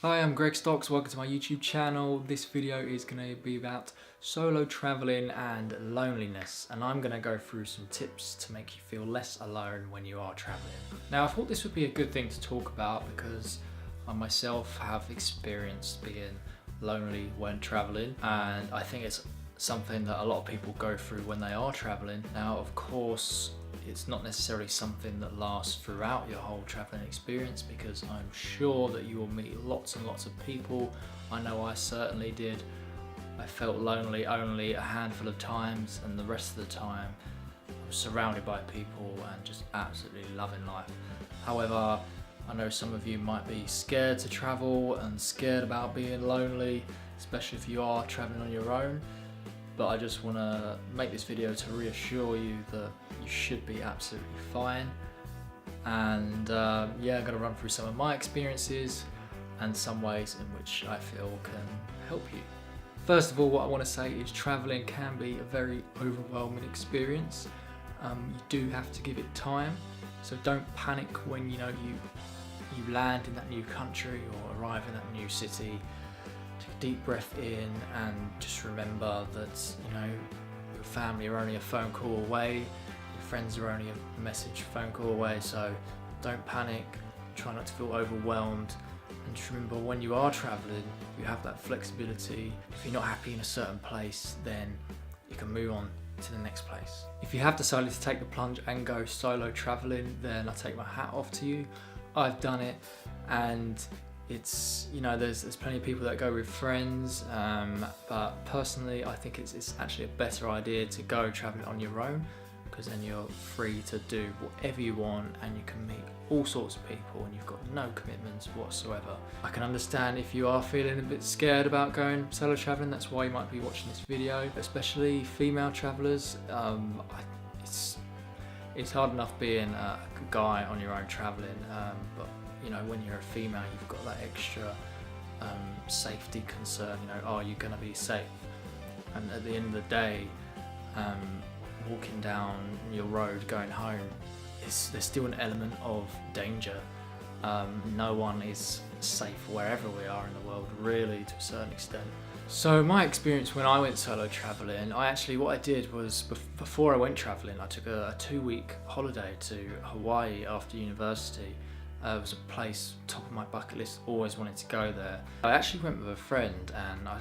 Hi, I'm Greg Stocks, welcome to my YouTube channel. This video is going to be about solo traveling and loneliness, and I'm going to go through some tips to make you feel less alone when you are traveling. Now I thought this would be a good thing to talk about because I myself have experienced being lonely when traveling, and I think it's something that a lot of people go through when they are traveling. Now of course it's not necessarily something that lasts throughout your whole traveling experience, because I'm sure that you will meet lots and lots of people. I know I certainly did. I felt lonely only a handful of times, and the rest of the time I was surrounded by people and just absolutely loving life. However, I know some of you might be scared to travel and scared about being lonely, especially if you are traveling on your own. But I just want to make this video to reassure you that you should be absolutely fine. And yeah, I'm going to run through some of my experiences and some ways in which I feel can help you. First of all, what I want to say is traveling can be a very overwhelming experience. You do have to give it time, so don't panic when you land in that new country or arrive in that new city. Take a deep breath in and just remember that your family are only a phone call away, your friends are only a message phone call away, so don't panic, try not to feel overwhelmed, and just remember when you are travelling you have that flexibility. If you're not happy in a certain place, then you can move on to the next place. If you have decided to take the plunge and go solo travelling, then I take my hat off to you. I've done it, and it's, there's plenty of people that go with friends, but personally I think it's actually a better idea to go traveling on your own, because then you're free to do whatever you want and you can meet all sorts of people and you've got no commitments whatsoever. I can understand if you are feeling a bit scared about going solo traveling, that's why you might be watching this video, especially female travelers. It's hard enough being a guy on your own traveling, but when you're a female, you've got that extra safety concern. Are you going to be safe? And at the end of the day, walking down your road going home, there's still an element of danger. No one is safe wherever we are in the world, really, to a certain extent. So my experience when I went solo traveling, what I did was, before I went traveling, I took a 2-week holiday to Hawaii after university. It was a place top of my bucket list, always wanted to go there. I actually went with a friend, and I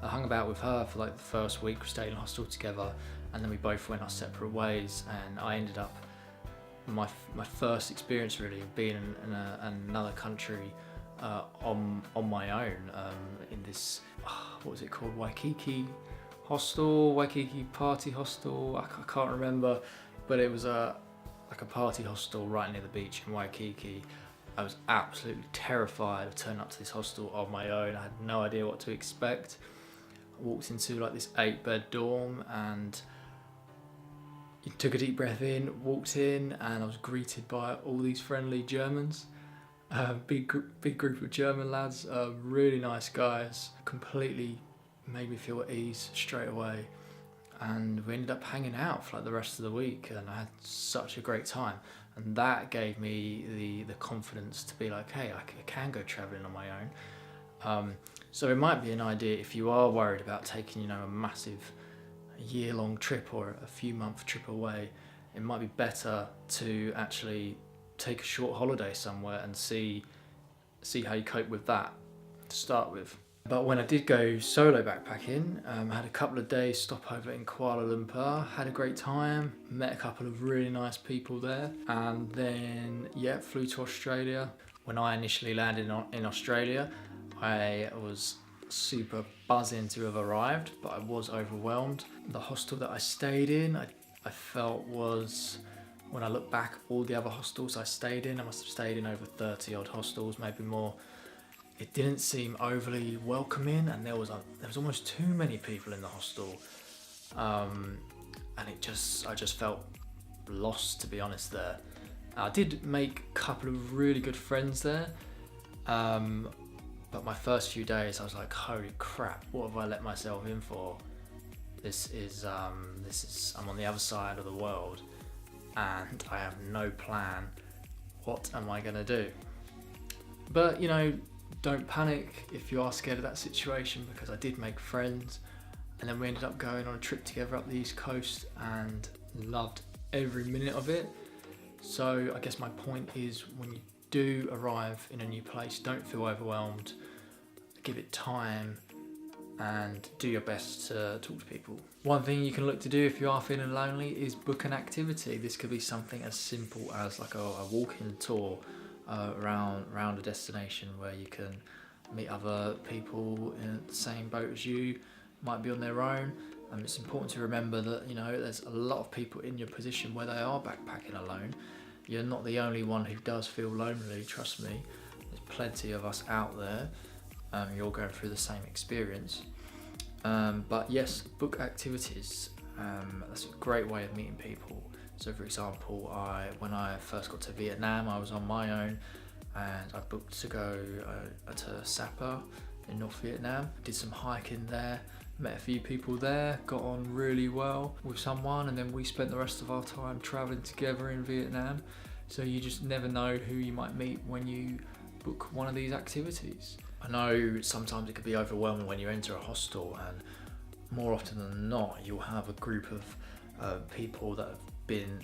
hung about with her for like the first week. We stayed in a hostel together, and then we both went our separate ways, and I ended up, my first experience really of being in another country on my own, in this, what was it called, Waikiki hostel, Waikiki party hostel, I can't remember, but it was like a party hostel right near the beach in Waikiki. I was absolutely terrified of turning up to this hostel on my own. I had no idea what to expect. I walked into like this 8-bed dorm and took a deep breath in, walked in, and I was greeted by all these friendly Germans. Big group of German lads, really nice guys, completely made me feel at ease straight away. And we ended up hanging out for like the rest of the week, and I had such a great time, and that gave me the confidence to be like, hey, I can go traveling on my own. So it might be an idea, if you are worried about taking a massive year-long trip or a few-month trip away, it might be better to actually take a short holiday somewhere and see how you cope with that to start with. But when I did go solo backpacking, I had a couple of days stopover in Kuala Lumpur, had a great time, met a couple of really nice people there, and then flew to Australia. When I initially landed in Australia, I was super buzzing to have arrived, but I was overwhelmed. The hostel that I stayed in, I felt was, when I look back, all the other hostels I stayed in, I must have stayed in over 30 odd hostels, maybe more. It didn't seem overly welcoming, and there was almost too many people in the hostel, and I just felt lost, to be honest. There, I did make a couple of really good friends there, but my first few days I was like, holy crap, what have I let myself in for? This is I'm on the other side of the world, and I have no plan. What am I gonna do? But you know, don't panic if you are scared of that situation, because I did make friends, and then we ended up going on a trip together up the East Coast and loved every minute of it. So I guess my point is, when you do arrive in a new place, don't feel overwhelmed. Give it time and do your best to talk to people. One thing you can look to do if you are feeling lonely is book an activity. This could be something as simple as like a walking tour around a destination where you can meet other people in the same boat as you, might be on their own. It's important to remember that, you know, there's a lot of people in your position where they are backpacking alone. You're not the only one who does feel lonely, trust me. There's plenty of us out there. You're going through the same experience. But yes, book activities. That's a great way of meeting people. So for example, when I first got to Vietnam, I was on my own, and I booked to go to Sapa in North Vietnam. Did some hiking there, met a few people there, got on really well with someone, and then we spent the rest of our time traveling together in Vietnam. So you just never know who you might meet when you book one of these activities. I know sometimes it can be overwhelming when you enter a hostel, and more often than not you'll have a group of people that have been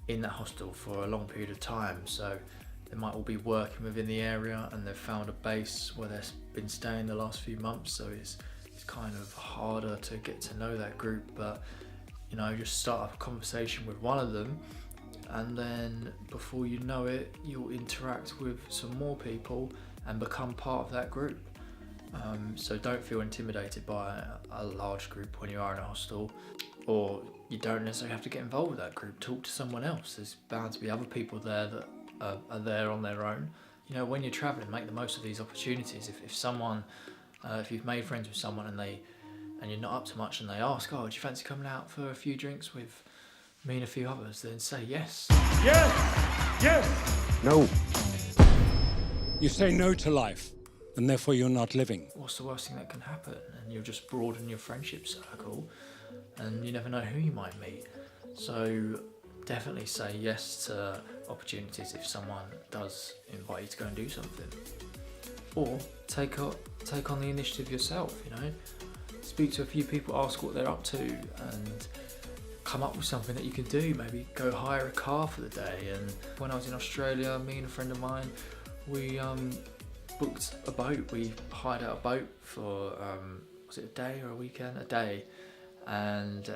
in that hostel for a long period of time. So they might all be working within the area, and they've found a base where they've been staying the last few months, so it's kind of harder to get to know that group. But you know, just start up a conversation with one of them, and then before you know it, you'll interact with some more people and become part of that group. So don't feel intimidated by a large group when you are in a hostel, or you don't necessarily have to get involved with that group. Talk to someone else. There's bound to be other people there that are there on their own. You know, when you're traveling, make the most of these opportunities. If you've made friends with someone and you're not up to much, and they ask, "Oh, do you fancy coming out for a few drinks with me and a few others?" then say yes. Yes! Yes! No. You say no to life, and therefore you're not living. What's the worst thing that can happen? And you'll just broaden your friendship circle, and you never know who you might meet. So definitely say yes to opportunities if someone does invite you to go and do something. Or take on the initiative yourself, you know. Speak to a few people, ask what they're up to, and come up with something that you can do. Maybe go hire a car for the day. And when I was in Australia, me and a friend of mine, we booked a boat. We hired out a boat for, was it a day or a weekend? A day. And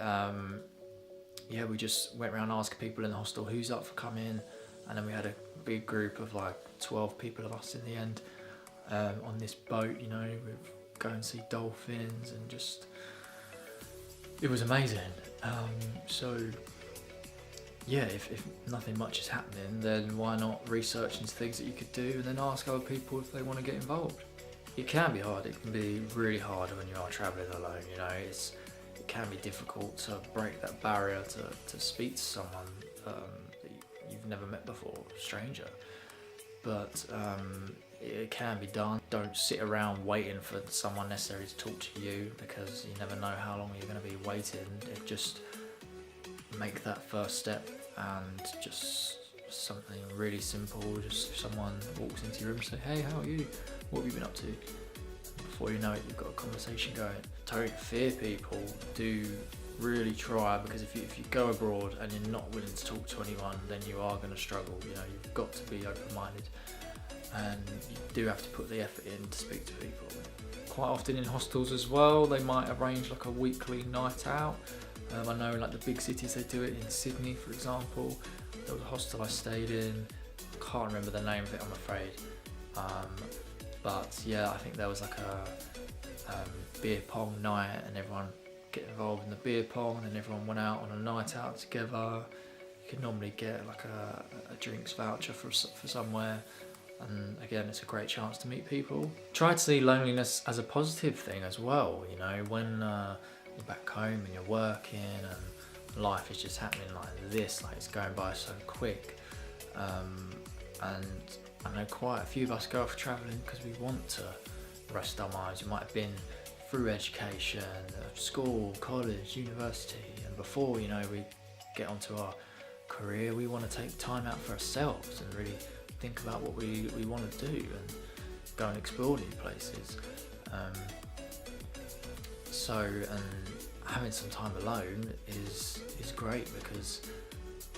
yeah, we just went around asking people in the hostel who's up for coming, and then we had a big group of like 12 people of us in the end on this boat. You know, we'd go and see dolphins, and just, it was amazing. So yeah, if nothing much is happening, then why not research into things that you could do, and then ask other people if they want to get involved. It can be hard. It can be really hard when you are traveling alone. You know, it can be difficult to break that barrier to speak to someone that you've never met before, a stranger. But it can be done. Don't sit around waiting for someone necessarily to talk to you, because you never know how long you're going to be waiting. Just make that first step, and just something really simple. Just if someone walks into your room, say, "Hey, how are you? What have you been up to?" Before you know it, you've got a conversation going. Don't fear people. Do really try, because if you go abroad and you're not willing to talk to anyone, then you are going to struggle. You know, you've got to be open-minded, and you do have to put the effort in to speak to people. Quite often in hostels as well, they might arrange like a weekly night out. I know in like the big cities they do it. In Sydney, for example, there was a hostel I stayed in. I can't remember the name of it, I'm afraid. But yeah, I think there was like a beer pong night, and everyone get involved in the beer pong, and then everyone went out on a night out together. You could normally get like a drinks voucher for somewhere, and again, it's a great chance to meet people. Try to see loneliness as a positive thing as well. You know, when you're back home and you're working and life is just happening like this, like it's going by so quick, and I know quite a few of us go off travelling because we want to rest our minds. We might have been through education, school, college, university, and before, you know, we get onto our career, we want to take time out for ourselves and really think about what we want to do. And go and explore new places. And having some time alone is great, because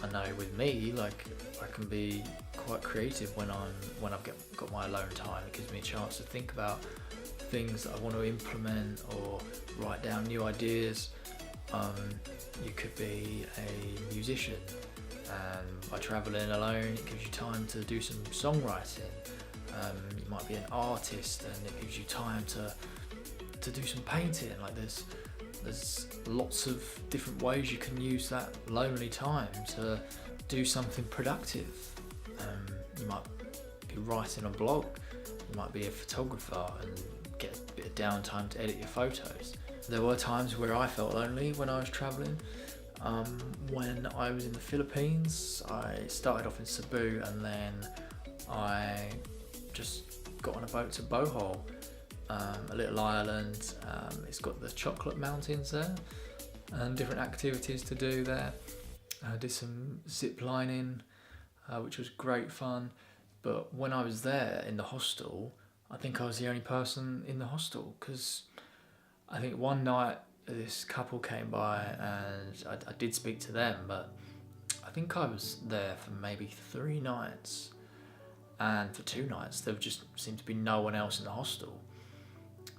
I know with me, like, I can be quite creative when I've got my alone time. It gives me a chance to think about things that I want to implement or write down new ideas. You could be a musician, and by travelling alone it gives you time to do some songwriting. You might be an artist and it gives you time to do some painting. Like there's lots of different ways you can use that lonely time to do something productive. You might be writing a blog, you might be a photographer and get a bit of downtime to edit your photos. There were times where I felt lonely when I was travelling. When I was in the Philippines, I started off in Cebu and then I just got on a boat to Bohol, a little island. It's got the chocolate mountains there and different activities to do there. I did some zip lining, which was great fun. But when I was there in the hostel, I think I was the only person in the hostel, because I think one night this couple came by and I did speak to them, but I think I was there for maybe 3 nights, and for 2 nights there just seemed to be no one else in the hostel.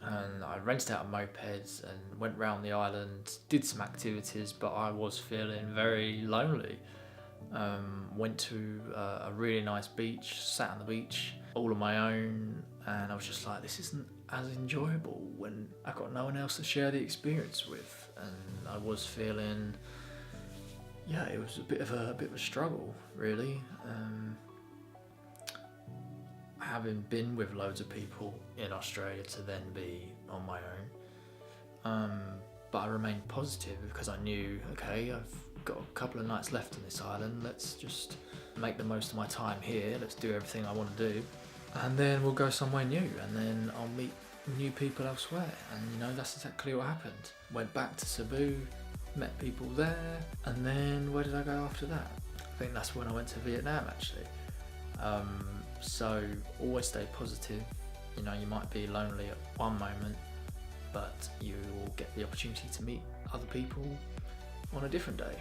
And I rented out a moped and went round the island, did some activities, but I was feeling very lonely. Went to a really nice beach, sat on the beach all on my own, and I was just like, this isn't as enjoyable when I got no one else to share the experience with. And I was feeling, it was a bit of a struggle, really. Having been with loads of people in Australia to then be on my own, but I remained positive because I knew, okay, I've got a couple of nights left on this island, let's just make the most of my time here, let's do everything I want to do, and then we'll go somewhere new, and then I'll meet new people elsewhere. And that's exactly what happened. Went back to Cebu, met people there, and then where did I go after that? I think that's when I went to Vietnam, actually. So always stay positive. You might be lonely at one moment, but you will get the opportunity to meet other people on a different day.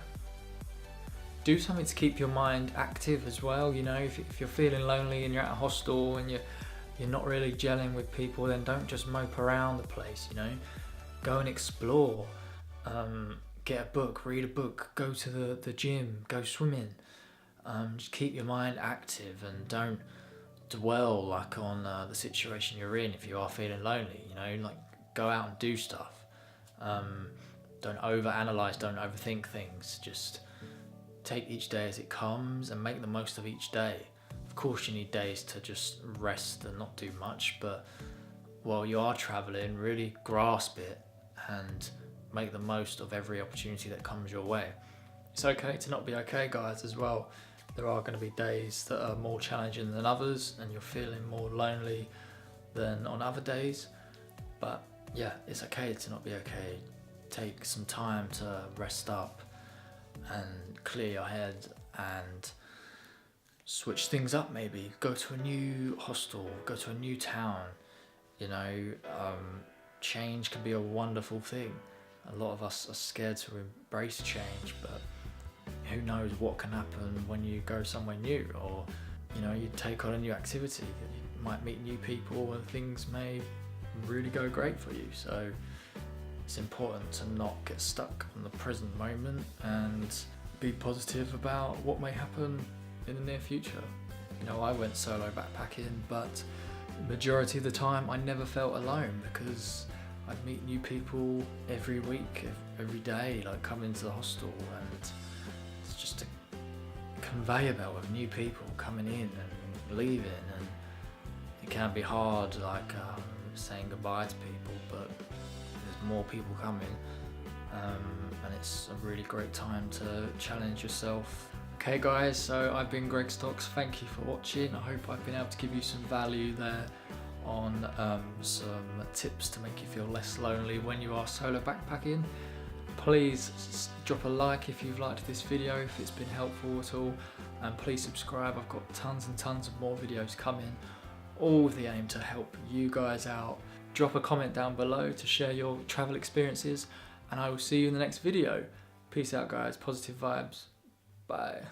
Do something to keep your mind active as well. If you're feeling lonely and you're at a hostel and you're not really gelling with people, then don't just mope around the place. Go and explore. Get a book, read a book, go to the gym, go swimming. Just keep your mind active and don't dwell on the situation you're in if you are feeling lonely. Go out and do stuff. Don't overanalyze, don't overthink things. Just take each day as it comes and make the most of each day. Of course you need days to just rest and not do much, but while you are traveling, really grasp it and make the most of every opportunity that comes your way. It's okay to not be okay, guys, as well. There are going to be days that are more challenging than others and you're feeling more lonely than on other days, but it's okay to not be okay. Take some time to rest up and clear your head and switch things up. Maybe go to a new hostel, go to a new town. Change can be a wonderful thing. A lot of us are scared to embrace change, but who knows what can happen when you go somewhere new, or you take on a new activity. You might meet new people and things may really go great for you. So it's important to not get stuck on the present moment and be positive about what may happen in the near future. I went solo backpacking, but the majority of the time I never felt alone because I'd meet new people every week, every day, coming to the hostel, and it's just a conveyor belt of new people coming in and leaving, and it can be hard saying goodbye to people, but there's more people coming, and it's a really great time to challenge yourself. Okay guys, so I've been Greg Stocks, thank you for watching. I hope I've been able to give you some value there on some tips to make you feel less lonely when you are solo backpacking. Please drop a like if you've liked this video, if it's been helpful at all, and please subscribe. I've got tons and tons of more videos coming all with the aim to help you guys out. Drop a comment down below to share your travel experiences, and I will see you in the next video. Peace out, guys. Positive vibes. Bye.